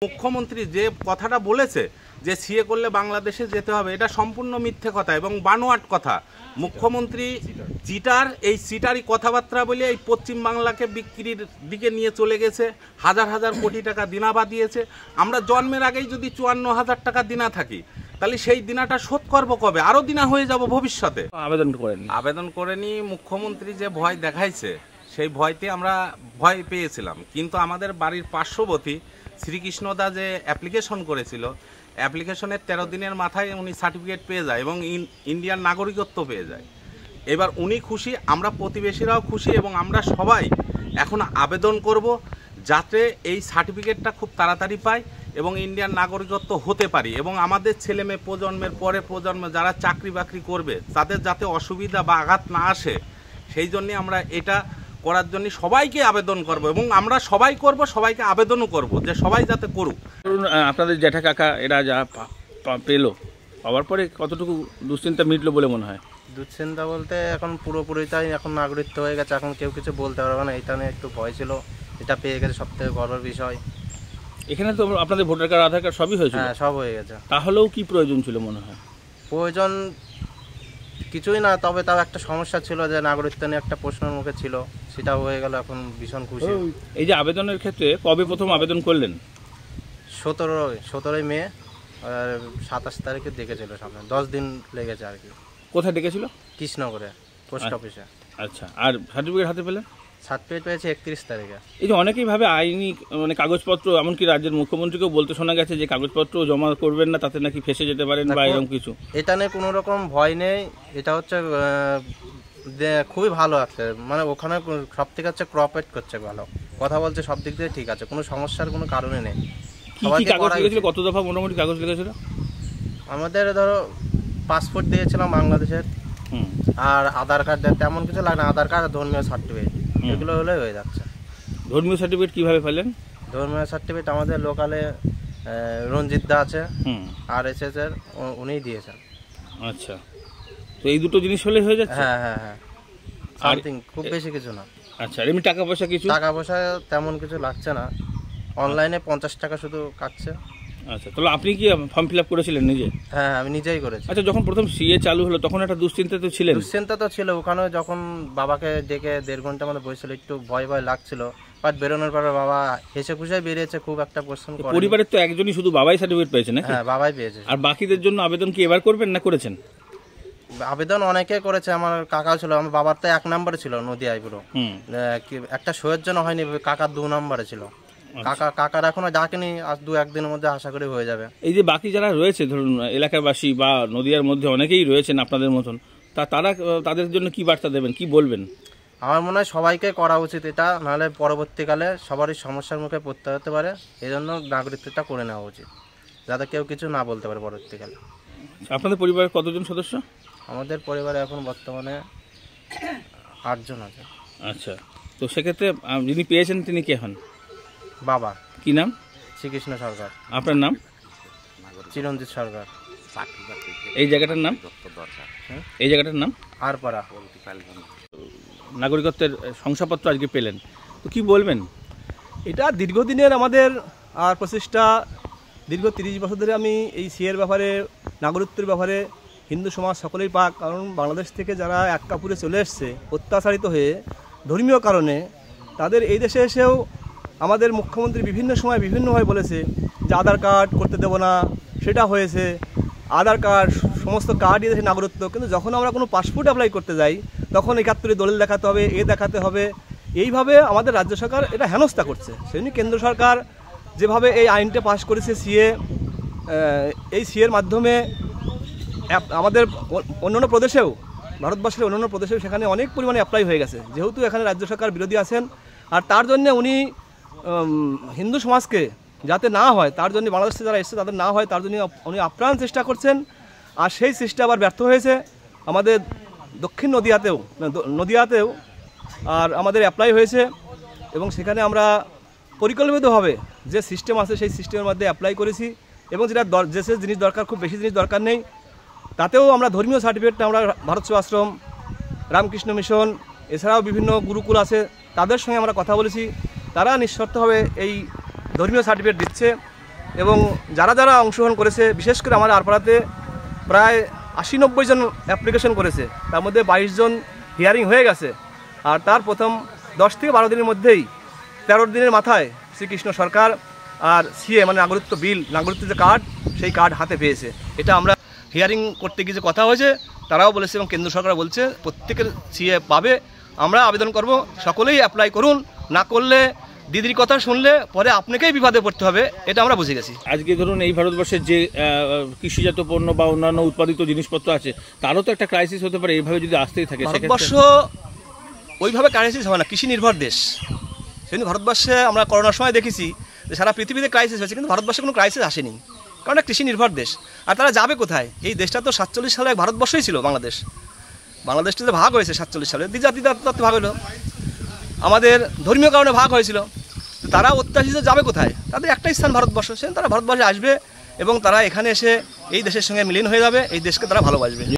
মুখ্যমন্ত্রী যে কথাটা বলেছে যে সিএ করলে বাংলাদেশে যেতে হবে, এটা সম্পূর্ণ মিথ্যে কথা এবং বানোয়াট কথা। মুখ্যমন্ত্রী চিটার, এই চিটারই কথাবার্তা বলে এই পশ্চিম বাংলাকে বিক্রির দিকে নিয়ে চলে গেছে। হাজার হাজার কোটি টাকা দিনা বাদিয়েছে। আমরা জন্মের আগেই যদি 54,000 টাকা দিনা থাকি, তাহলে সেই দিনাটা শোধ করবো কবে? আরও দিনা হয়ে যাব ভবিষ্যতে। আবেদন করেনি। মুখ্যমন্ত্রী যে ভয় দেখাইছে, সেই ভয়তে আমরা ভয় পেয়েছিলাম। কিন্তু আমাদের বাড়ির পার্শ্ববর্তী শ্রীকৃষ্ণদা যে অ্যাপ্লিকেশন করেছিল, অ্যাপ্লিকেশনের 13 দিনের মাথায় উনি সার্টিফিকেট পেয়ে যায় এবং ইন্ডিয়ান নাগরিকত্ব পেয়ে যায়। এবার উনি খুশি, আমরা প্রতিবেশীরাও খুশি এবং আমরা সবাই এখন আবেদন করব যাতে এই সার্টিফিকেটটা খুব তাড়াতাড়ি পাই এবং ইন্ডিয়ান নাগরিকত্ব হতে পারি এবং আমাদের ছেলে মেয়ে প্রজন্মের পরে প্রজন্ম যারা চাকরি বাকরি করবে তাদের যাতে অসুবিধা বা আঘাত না আসে, সেই জন্যে আমরা এটা করার জন্য সবাইকে আবেদন করব এবং আমরা সবাই করব, সবাইকে আবেদনও করব যে সবাই যাতে করুক। আপনাদের জ্যাঠা কাকা এরা যা পেলো, পাওয়ার পরে কতটুকু দুশ্চিন্তা মিটলো বলে মনে হয়? দুশ্চিন্তা বলতে এখন পুরোপুরিটাই এখন নাগরিকত্ব হয়ে গেছে, এখন কেউ কিছু বলতে পারবে না। এটা নিয়ে একটু ভয় ছিল, এটা পেয়ে গেছে সবথেকে গর্বের বিষয়। এখানে তো আপনাদের ভোটার কার্ড, আধার কার্ড সবই হয়েছে? হ্যাঁ, সব হয়ে গেছে। তাহলেও কি প্রয়োজন ছিল মনে হয়? প্রয়োজন কিছুই না, তবে তাও একটা সমস্যা ছিল যে নাগরিকত্ব নিয়ে একটা প্রশ্নের মুখে ছিল, সেটাও হয়ে গেল। এখন ভীষণ খুশি। এই যে আবেদনের ক্ষেত্রে কবে প্রথম আবেদন করলেন? 17ই মে, আর 27 তারিখে ডেকেছিল সামনে, 10 দিন লেগেছে আর কি। কোথায় ডেকেছিল? কৃষ্ণনগরে পোস্ট অফিসে। আচ্ছা, আর সার্টিফিকেট হাতে পেলেন? সার্টিফিকেট পেয়েছে 31 তারিখে। এই যে অনেকেই ভাবে আইনি মানে কাগজপত্র, এমনকি রাজ্যের মুখ্যমন্ত্রীকেও বলতে শোনা গেছে যে কাগজপত্র জমা করবেন না, তাতে নাকি ফেসে যেতে পারেন বা এরকম কিছু। এটা নিয়ে কোনো রকম ভয় নেই। এটা হচ্ছে খুবই ভালো আছে, মানে ওখানে সব থেকে হচ্ছে কোঅপারেট করছে, ভালো কথা বলছে, সব দিক দিয়ে ঠিক আছে, কোনো সমস্যার কোনো কারণে নেই। কাগজ লিখেছিল? কত দফা মোটামুটি কাগজ লিখেছিল? আমাদের ধরো পাসপোর্ট দিয়েছিলাম বাংলাদেশের, আর আধার কার্ড, তেমন কিছু লাগে না। আধার কার্ড, ধর্মীয় সার্টিফিকেট, এগুলো হলে হয়ে যাচ্ছে। ধর্মীয় সার্টিফিকেট কিভাবে পেলেন? ধর্মীয় সার্টিফিকেট আমাদের লোকালে রঞ্জিত দা আছে, আর এসএস এর উনিই দিয়েছেন। আচ্ছা, তো এই দুটো জিনিস হলে হয়ে যাচ্ছে? হ্যাঁ হ্যাঁ হ্যাঁ, সামথিং, খুব বেশি কিছু না। আচ্ছা, এমনি টাকা পয়সা কিছু? টাকা পয়সা তেমন কিছু লাগছে না, অনলাইনে 50 টাকা শুধু কাটছে। আচ্ছা, তাহলে আপনি কি ফর্ম ফিল আপ করেছিলেন নিজে? হ্যাঁ, আমি নিজেই করেছি। আচ্ছা, যখন প্রথম সিএ চালু হলো তখন একটা দুশ্চিন্তা তো ছিলেন? দুশ্চিন্তা তো ছিল। ওখানে যখন বাবাকে ডেকে 1.5 ঘন্টা মতো বসেছিল, একটু ভয় ভয় লাগছিল, বাট বেরোনোর পরে বাবা হেসে খুশি বেরিয়েছে, খুব একটা কোশ্চেন করে। পরিবারের তো একজনই শুধু বাবাই সার্টিফিকেট পেয়েছে নাকি? হ্যাঁ, বাবাই পেয়েছে। আর বাকিদের জন্য আবেদন কি এবার করবেন না করেছেন? আবেদন অনেকে করেছে, আমার কাকাও ছিল। আমার বাবার তো 1 নম্বরে ছিল নদিয়ায়, পুরো একটা শোয়ের জন্য হয়নি, কাকার 2 নম্বরে ছিল। কাকার এখনো ডাকেনি, আজ 2-1 দিনের মধ্যে আশা করি হয়ে যাবে। এই যে বাকি যারা রয়েছে, ধরুন এলাকাবাসী বা নদিয়ার মধ্যে অনেকেই রয়েছেন আপনাদের মতন, তাদের জন্য কি বার্তা দেবেন, কি বলবেন? আমার মনে হয় সবাইকে করা উচিত এটা, নাহলে পরবর্তীকালে সবারই সমস্যার মুখে পড়তে হতে পারে। এই জন্য নাগরিকত্বটা করে নেওয়া উচিত, যাতে কেউ কিছু না বলতে পারে পরবর্তীকালে। আপনাদের পরিবারের কতজন সদস্য? আমাদের পরিবারে এখন বর্তমানে 8 জন আছে। আচ্ছা, তো সেক্ষেত্রে যিনি পেয়েছেন তিনি কে হন? বাবা। কি নাম? শ্রীকৃষ্ণ সরকার। আপনার নাম? চিরঞ্জিত সরকার। এই জায়গাটার নাম? এই জায়গাটার নাম আরপাড়া। নাগরিকত্বের শংসাপত্র আজকে পেলেন, তো কি বলবেন? এটা দীর্ঘদিনের আমাদের আর প্রচেষ্টা। দীর্ঘ 30 বছর ধরে আমি এই সিএর ব্যাপারে, নাগরিকত্বের ব্যাপারে হিন্দু সমাজ সকলেই পাক। কারণ বাংলাদেশ থেকে যারা এক কাপড়ে চলে এসছে অত্যাচারিত হয়ে ধর্মীয় কারণে, তাদের এই দেশে এসেও আমাদের মুখ্যমন্ত্রী বিভিন্ন সময় বিভিন্নভাবে বলেছে যে আধার কার্ড করতে দেবো না, সেটা হয়েছে। আধার কার্ড, সমস্ত কার্ডই দেশে নাগরিকত্ব। কিন্তু যখন আমরা কোনো পাসপোর্ট অ্যাপ্লাই করতে যাই, তখন 71 দলিল দেখাতে হবে, দেখাতে হবে। এইভাবে আমাদের রাজ্য সরকার এটা হেনস্থা করছে। সেজন্য কেন্দ্র সরকার যেভাবে এই আইনটা পাস করেছে সিএ, এই সিএর মাধ্যমে আমাদের অন্যান্য প্রদেশেও, ভারতবর্ষের অন্যান্য প্রদেশেও সেখানে অনেক পরিমাণে অ্যাপ্লাই হয়ে গেছে। যেহেতু এখানে রাজ্য সরকার বিরোধী আছেন, আর তার জন্য উনি হিন্দু সমাজকে যাতে না হয়, তার জন্য বাংলাদেশে যারা এসছে তাদের না হয়, তার জন্য উনি আপ্রাণ চেষ্টা করছেন। আর সেই চেষ্টা আবার ব্যর্থ হয়েছে আমাদের দক্ষিণ নদিয়াতেও আর আমাদের অ্যাপ্লাই হয়েছে। এবং সেখানে আমরা পরিকল্পিতভাবে যে সিস্টেম আছে সেই সিস্টেমের মধ্যে অ্যাপ্লাই করেছি। এবং যেটা যে জিনিস দরকার, খুব বেশি জিনিস দরকার নেই, তাতেও আমরা ধর্মীয় সার্টিফিকেটটা আমরা ভারত সেবাশ্রম, রামকৃষ্ণ মিশন, এছাড়াও বিভিন্ন গুরুকুল আছে, তাদের সঙ্গে আমরা কথা বলেছি। তারা নিঃশর্তভাবে এই ধর্মীয় সার্টিফিকেট দিচ্ছে। এবং যারা যারা অংশগ্রহণ করেছে, বিশেষ করে আমার আরপাড়াতে প্রায় 80-90 জন অ্যাপ্লিকেশন করেছে, তার মধ্যে 22 জন হিয়ারিং হয়ে গেছে। আর তার প্রথম 10 থেকে 12 দিনের মধ্যেই 13 দিনের মাথায় শ্রীকৃষ্ণ সরকার আর সিএ মানে নাগরিকত্ব বিল, নাগরিকত্ব যে কার্ড, সেই কার্ড হাতে পেয়েছে। এটা আমরা হিয়ারিং করতে গিয়ে যে কথা হয়েছে তারাও বলেছে এবং কেন্দ্র সরকার বলছে প্রত্যেকের সিএ পাবে। আমরা আবেদন করব, সকলেই অ্যাপ্লাই করুন, না করলে দিদির কথা শুনলে পরে আপনাকেই বিপদে পড়তে হবে, এটা আমরা বুঝে গেছি। আজকে ধরুন এই ভারতবর্ষের যে কৃষিজাত পণ্য বা অন্যান্য উৎপাদিত জিনিসপত্র আছে তারও তো একটা ক্রাইসিস হতে পারে এইভাবে যদি আসতেই থাকে। ভারতবর্ষ ওইভাবে ক্রাইসিস হয় না, কৃষি নির্ভর দেশ। সেজন্য ভারতবর্ষে আমরা করোনার সময় দেখেছি যে সারা পৃথিবীতে ক্রাইসিস হয়েছে, কিন্তু ভারতবর্ষে কোনো ক্রাইসিস আসেনি, কারণ কৃষি নির্ভর দেশ। আর তারা যাবে কোথায়? এই দেশটা তো 47 সালে ভারতবর্ষই ছিল, বাংলাদেশটা যে ভাগ হয়েছে 47 সালে, দ্বিজাতি ভাগ হলো, আমাদের ধর্মীয় কারণে ভাগ হয়েছিল। তারা অত্যাচারিত যাবে কোথায়? তাদের একটাই স্থান ভারতবর্ষ। সেজন্য তারা ভারতবর্ষে আসবে এবং তারা এখানে এসে এই দেশের সঙ্গে মিলিন হয়ে যাবে, এই দেশকে তারা ভালোবাসবে।